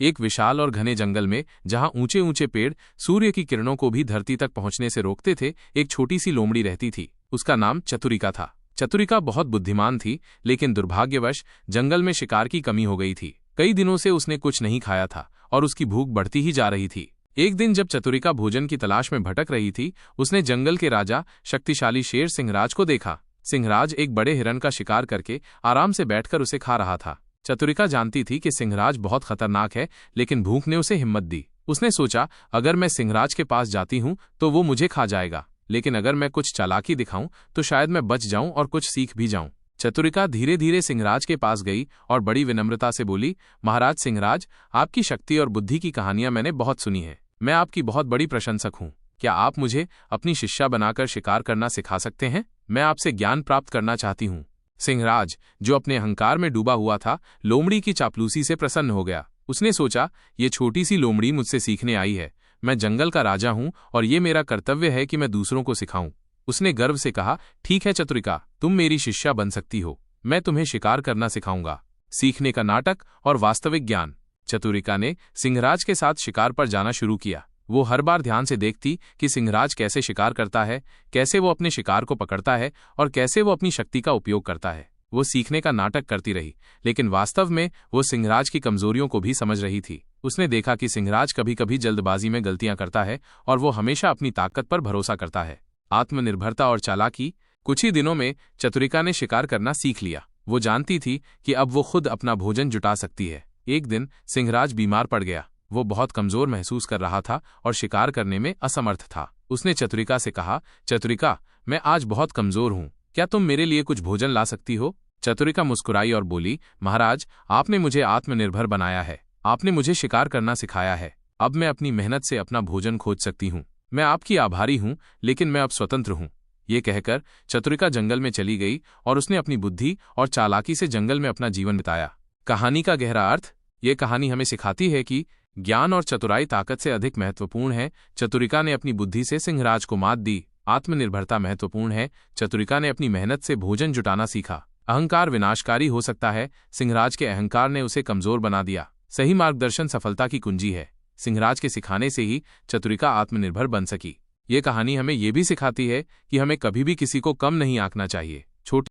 एक विशाल और घने जंगल में, जहां ऊंचे ऊंचे पेड़ सूर्य की किरणों को भी धरती तक पहुंचने से रोकते थे, एक छोटी सी लोमड़ी रहती थी। उसका नाम चतुरिका था। चतुरिका बहुत बुद्धिमान थी, लेकिन दुर्भाग्यवश जंगल में शिकार की कमी हो गई थी। कई दिनों से उसने कुछ नहीं खाया था और उसकी भूख बढ़ती ही जा रही थी। एक दिन जब चतुरिका भोजन की तलाश में भटक रही थी, उसने जंगल के राजा शक्तिशाली शेर सिंहराज को देखा। सिंहराज एक बड़े हिरण का शिकार करके आराम से बैठकर उसे खा रहा था। चतुरिका जानती थी कि सिंहराज बहुत खतरनाक है, लेकिन भूख ने उसे हिम्मत दी। उसने सोचा, अगर मैं सिंहराज के पास जाती हूं तो वो मुझे खा जाएगा, लेकिन अगर मैं कुछ चालाकी दिखाऊं तो शायद मैं बच जाऊं और कुछ सीख भी जाऊं। चतुरिका धीरे धीरे सिंहराज के पास गई और बड़ी विनम्रता से बोली, महाराज सिंहराज, आपकी शक्ति और बुद्धि की कहानियां मैंने बहुत सुनी है। मैं आपकी बहुत बड़ी प्रशंसक हूं। क्या आप मुझे अपनी शिष्या बनाकर शिकार करना सिखा सकते हैं? मैं आपसे ज्ञान प्राप्त करना चाहती हूं। सिंहराज, जो अपने अहंकार में डूबा हुआ था, लोमड़ी की चापलूसी से प्रसन्न हो गया। उसने सोचा, ये छोटी सी लोमड़ी मुझसे सीखने आई है। मैं जंगल का राजा हूं और ये मेरा कर्तव्य है कि मैं दूसरों को सिखाऊं। उसने गर्व से कहा, ठीक है चतुरिका, तुम मेरी शिष्या बन सकती हो। मैं तुम्हें शिकार करना सिखाऊंगा। सीखने का नाटक और वास्तविक ज्ञान। चतुरिका ने सिंहराज के साथ शिकार पर जाना शुरू किया। वो हर बार ध्यान से देखती कि सिंहराज कैसे शिकार करता है, कैसे वो अपने शिकार को पकड़ता है और कैसे वो अपनी शक्ति का उपयोग करता है। वो सीखने का नाटक करती रही, लेकिन वास्तव में वो सिंहराज की कमजोरियों को भी समझ रही थी। उसने देखा कि सिंहराज कभी कभी जल्दबाजी में गलतियां करता है और वो हमेशा अपनी ताकत पर भरोसा करता है। आत्मनिर्भरता और चालाकी। कुछ ही दिनों में चतुरिका ने शिकार करना सीख लिया। वो जानती थी कि अब वो खुद अपना भोजन जुटा सकती है। एक दिन सिंहराज बीमार पड़ गया। वो बहुत कमजोर महसूस कर रहा था और शिकार करने में असमर्थ था। उसने चतुरिका से कहा, चतुरिका, मैं आज बहुत कमजोर हूं, क्या तुम मेरे लिए कुछ भोजन ला सकती हो? चतुरिका मुस्कुराई और बोली, महाराज, आपने मुझे आत्मनिर्भर बनाया है। आपने मुझे शिकार करना सिखाया है। अब मैं अपनी मेहनत से अपना भोजन खोज सकती हूँ। मैं आपकी आभारी हूँ, लेकिन मैं अब स्वतंत्र हूँ। ये कहकर चतुरिका जंगल में चली गई और उसने अपनी बुद्धि और चालाकी से जंगल में अपना जीवन बिताया। कहानी का गहरा अर्थ। ये कहानी हमें सिखाती है कि ज्ञान और चतुराई ताकत से अधिक महत्वपूर्ण है। चतुरिका ने अपनी बुद्धि से सिंहराज को मात दी। आत्मनिर्भरता महत्वपूर्ण है। चतुरिका ने अपनी मेहनत से भोजन जुटाना सीखा। अहंकार विनाशकारी हो सकता है। सिंहराज के अहंकार ने उसे कमजोर बना दिया। सही मार्गदर्शन सफलता की कुंजी है। सिंहराज के सिखाने से ही चतुरिका आत्मनिर्भर बन सकी। ये कहानी हमें ये भी सिखाती है कि हमें कभी भी किसी को कम नहीं आंकना चाहिए।